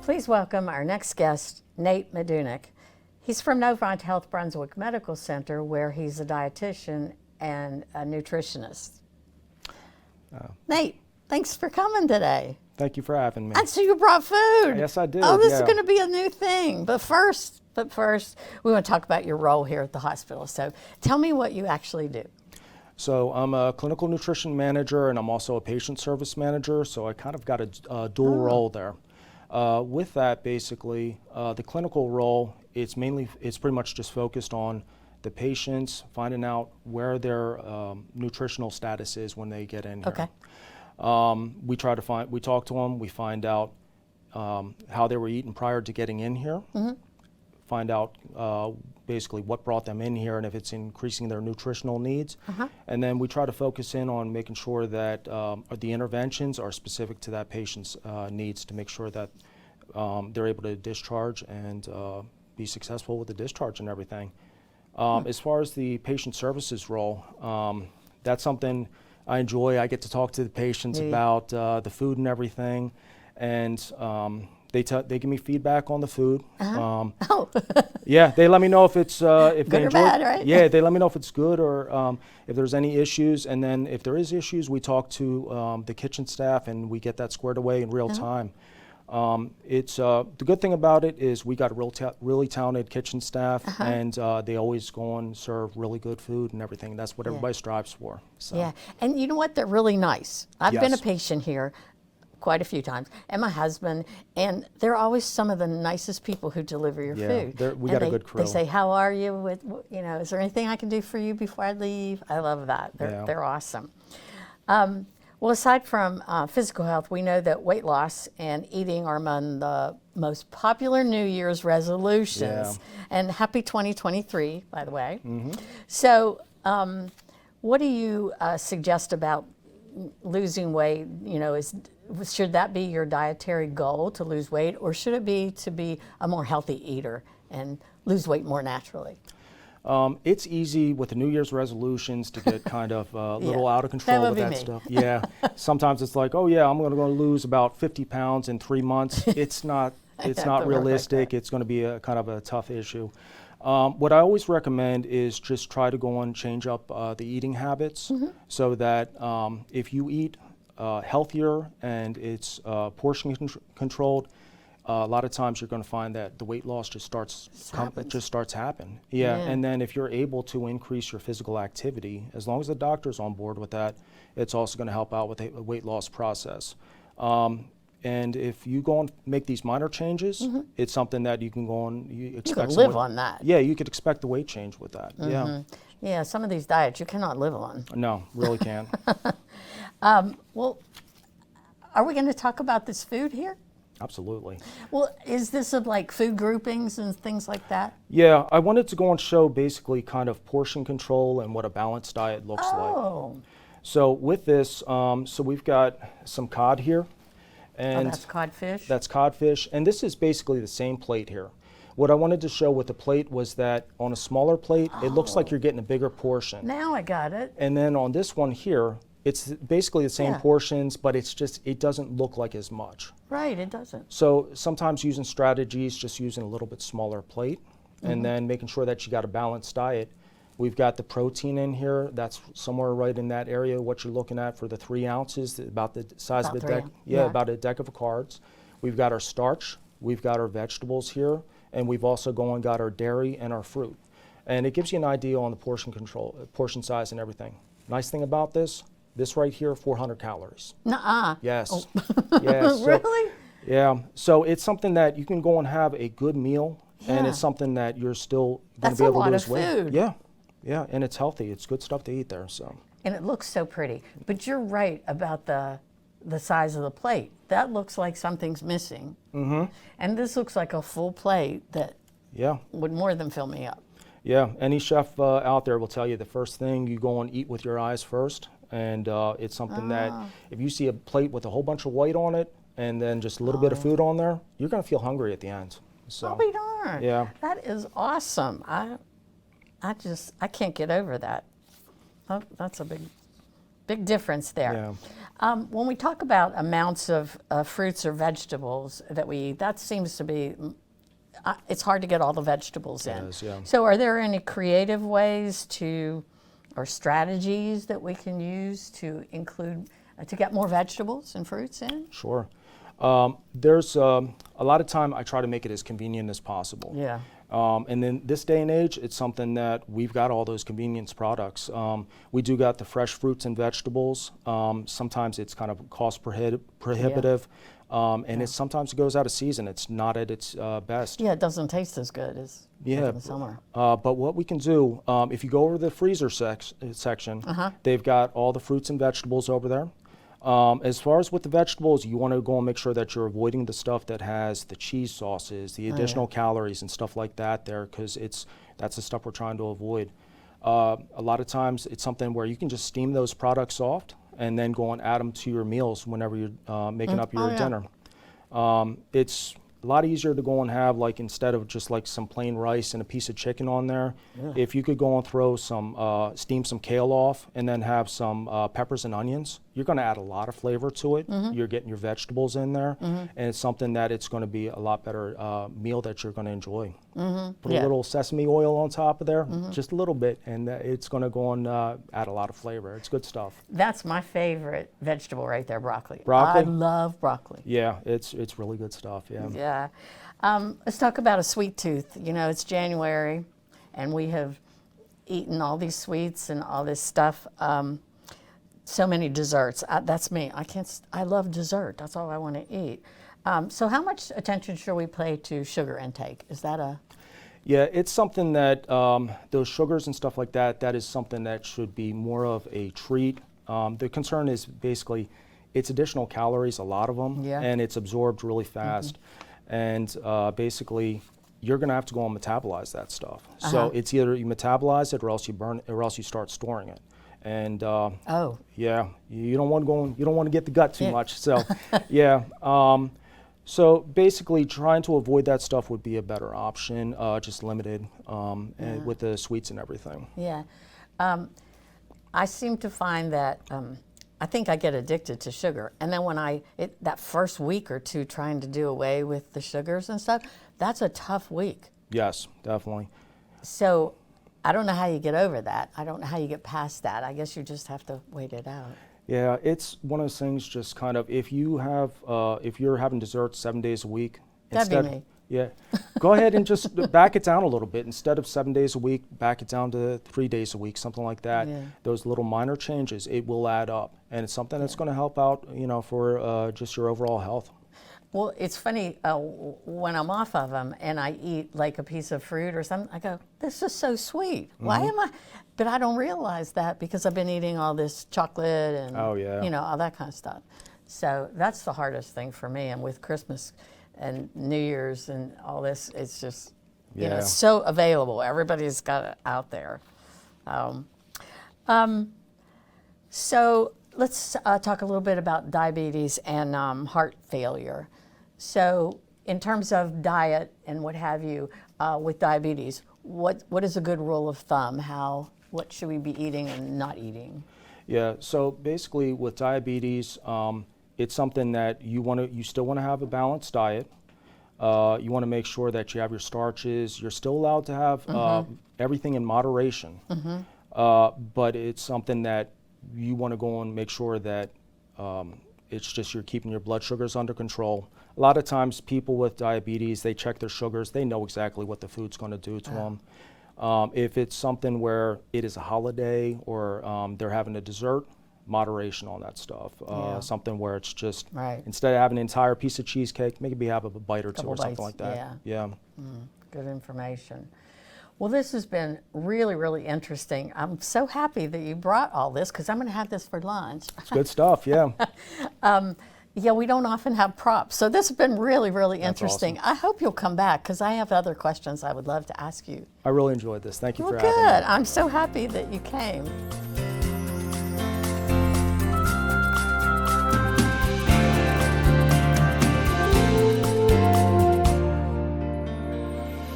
Please welcome our next guest, Nate Medunick. He's from Novant Health Brunswick Medical Center, where he's a dietitian and a nutritionist. Nate, thanks for coming today. Thank you for having me. And so you brought food. Yes, I did. Oh, this is going to be a new thing. But first, we want to talk about your role here at the hospital. So tell me what you actually do. So I'm a clinical nutrition manager, and I'm also a patient service manager. So I kind of got a dual role there. With that, basically, the clinical role, it's pretty much just focused on the patients, finding out where their nutritional status is when they get in here. Okay. We talk to them, we find out how they were eating prior to getting in here, find out basically what brought them in here and if it's increasing their nutritional needs. And then we try to focus in on making sure that the interventions are specific to that patient's needs to make sure that they're able to discharge and be successful with the discharge and everything. As far as the patient services role, that's something I enjoy. I get to talk to the patients about the food and everything, and they give me feedback on the food. Yeah, they let me know if it's if they Good or enjoy bad, right? Yeah, they let me know if it's good or if there's any issues, and then if there is issues, we talk to the kitchen staff and we get that squared away in real time. It's the good thing about it is we got a really talented kitchen staff, and they always go and serve really good food and everything. That's what everybody strives for. So. Yeah, and you know what? They're really nice. I've been a Yes. patient here quite a few times, and my husband, and they're always some of the nicest people who deliver your food. We got a good crew. They say, "How are you? Is there anything I can do for you before I leave?" I love that. They're awesome. Well, aside from physical health, we know that weight loss and eating are among the most popular New Year's resolutions. And happy 2023, by the way. So what do you suggest about losing weight? Should that be your dietary goal, to lose weight, or should it be to be a more healthy eater and lose weight more naturally? It's easy with the New Year's resolutions to get kind of a little out of control That would with be that me. stuff. Yeah, sometimes it's like, oh yeah, I'm going to go lose about 50 pounds in 3 months. It's not realistic. It's going to be a kind of a tough issue. What I always recommend is just try to go and change up the eating habits so that if you eat healthier and it's portion controlled, a lot of times you're going to find that the weight loss just starts happening. Yeah, and then if you're able to increase your physical activity, as long as the doctor's on board with that, it's also going to help out with the weight loss process. And if you go and make these minor changes, it's something that you can go and you expect. You can live on that. Yeah, you could expect the weight change with that. Yeah. Yeah, some of these diets you cannot live on. No, really can't. Well, are we going to talk about this food here? Absolutely. Well, is this of like food groupings and things like that? Yeah, I wanted to go and show basically kind of portion control and what a balanced diet looks like. So with this, so we've got some cod here. And that's codfish? That's codfish. And this is basically the same plate here. What I wanted to show with the plate was that on a smaller plate, it looks like you're getting a bigger portion. Now I got it. And then on this one here, it's basically the same portions, but it doesn't look like as much. Right, it doesn't. So sometimes using strategies, just using a little bit smaller plate, and then making sure that you got a balanced diet. We've got the protein in here. That's somewhere right in that area, what you're looking at for the 3 ounces, about the size of a deck. Yeah, about a deck of cards. We've got our starch. We've got our vegetables here. And we've also got our dairy and our fruit. And it gives you an idea on the portion control, portion size and everything. Nice thing about this right here, 400 calories. Nuh-uh. Yes. Yes. Really? Yeah. So it's something that you can go and have a good meal, and it's something that you're still going to be able to lose weight. That's a lot of food. Yeah. Yeah, and it's healthy. It's good stuff to eat there. So. And it looks so pretty. But you're right about the size of the plate. That looks like something's missing. And this looks like a full plate that would more than fill me up. Yeah, any chef out there will tell you the first thing, you go and eat with your eyes first. And it's something that if you see a plate with a whole bunch of white on it and then just a little bit of food on there, you're going to feel hungry at the end. So, I'll be darned. Yeah. That is awesome. I can't get over that. That's a big big difference there. Yeah. When we talk about amounts of fruits or vegetables that we eat, that seems to be, it's hard to get all the vegetables in. It is, yeah. So are there any creative ways or strategies that we can use to include, to get more vegetables and fruits in? Sure. There's a lot of time I try to make it as convenient as possible. Yeah. And in this day and age, it's something that we've got all those convenience products. We do got the fresh fruits and vegetables. Sometimes it's kind of cost prohibitive. And it sometimes goes out of season. It's not at its best. Yeah, it doesn't taste as good as like in the summer. But what we can do, if you go over the freezer section, they've got all the fruits and vegetables over there. As far as with the vegetables, you want to go and make sure that you're avoiding the stuff that has the cheese sauces, the additional calories and stuff like that there, because that's the stuff we're trying to avoid. A lot of times it's something where you can just steam those products off and then go and add them to your meals whenever you're making up your dinner. It's a lot easier to go and have, like, instead of just like some plain rice and a piece of chicken on there, if you could go and throw some, steam some kale off and then have some peppers and onions, you're going to add a lot of flavor to it. You're getting your vegetables in there, and it's something that it's going to be a lot better meal that you're going to enjoy. Put a little sesame oil on top of there, just a little bit, and it's going to go and add a lot of flavor. It's good stuff. That's my favorite vegetable right there, broccoli. Broccoli? I love broccoli. Yeah, it's really good stuff, yeah. Yeah. Let's talk about a sweet tooth. You know, it's January, and we have eaten all these sweets and all this stuff. So many desserts. That's me. I love dessert. That's all I want to eat. So how much attention should we pay to sugar intake? Is that a... Yeah, it's something that those sugars and stuff like that, that is something that should be more of a treat. The concern is basically it's additional calories, a lot of them, and it's absorbed really fast. And basically, you're going to have to go and metabolize that stuff. So it's either you metabolize it or else you burn it, or else you start storing it. And yeah, you don't want to go. You don't want to get the gut too much. So yeah. So basically, trying to avoid that stuff would be a better option. Just limited and with the sweets and everything. Yeah, I seem to find that I think I get addicted to sugar, and then when that first week or two trying to do away with the sugars and stuff, that's a tough week. Yes, definitely. So I don't know how you get over that. I don't know how you get past that. I guess you just have to wait it out. Yeah, it's one of those things. Just kind of if you're having dessert 7 days a week, that'd be me. Yeah, go ahead and just back it down a little bit. Instead of 7 days a week, back it down to 3 days a week, something like that. Yeah. Those little minor changes, it will add up, and it's something that's going to help out, for just your overall health. Well, it's funny, when I'm off of them and I eat like a piece of fruit or something, I go, this is so sweet. Why am I? But I don't realize that because I've been eating all this chocolate and, all that kind of stuff. So that's the hardest thing for me. And with Christmas and New Year's and all this, it's just, it's so available. Everybody's got it out there. So let's talk a little bit about diabetes and heart failure. So in terms of diet and what have you, with diabetes, what is a good rule of thumb? What should we be eating and not eating? Yeah, so basically with diabetes, it's something that you still want to have a balanced diet. You want to make sure that you have your starches. You're still allowed to have everything in moderation, but it's something that you want to go and make sure that it's just you're keeping your blood sugars under control. A lot of times people with diabetes, they check their sugars. They know exactly what the food's going to do to them. If it's something where it is a holiday or they're having a dessert, moderation on that stuff. Something where it's just, instead of having an entire piece of cheesecake, maybe have a bite or two or something like that. Yeah. Good information. Well, this has been really, really interesting. I'm so happy that you brought all this because I'm going to have this for lunch. It's good stuff, yeah. Yeah, we don't often have props. So this has been really, really interesting. Awesome. I hope you'll come back because I have other questions I would love to ask you. I really enjoyed this. Thank you for having me. Good. I'm so happy that you came.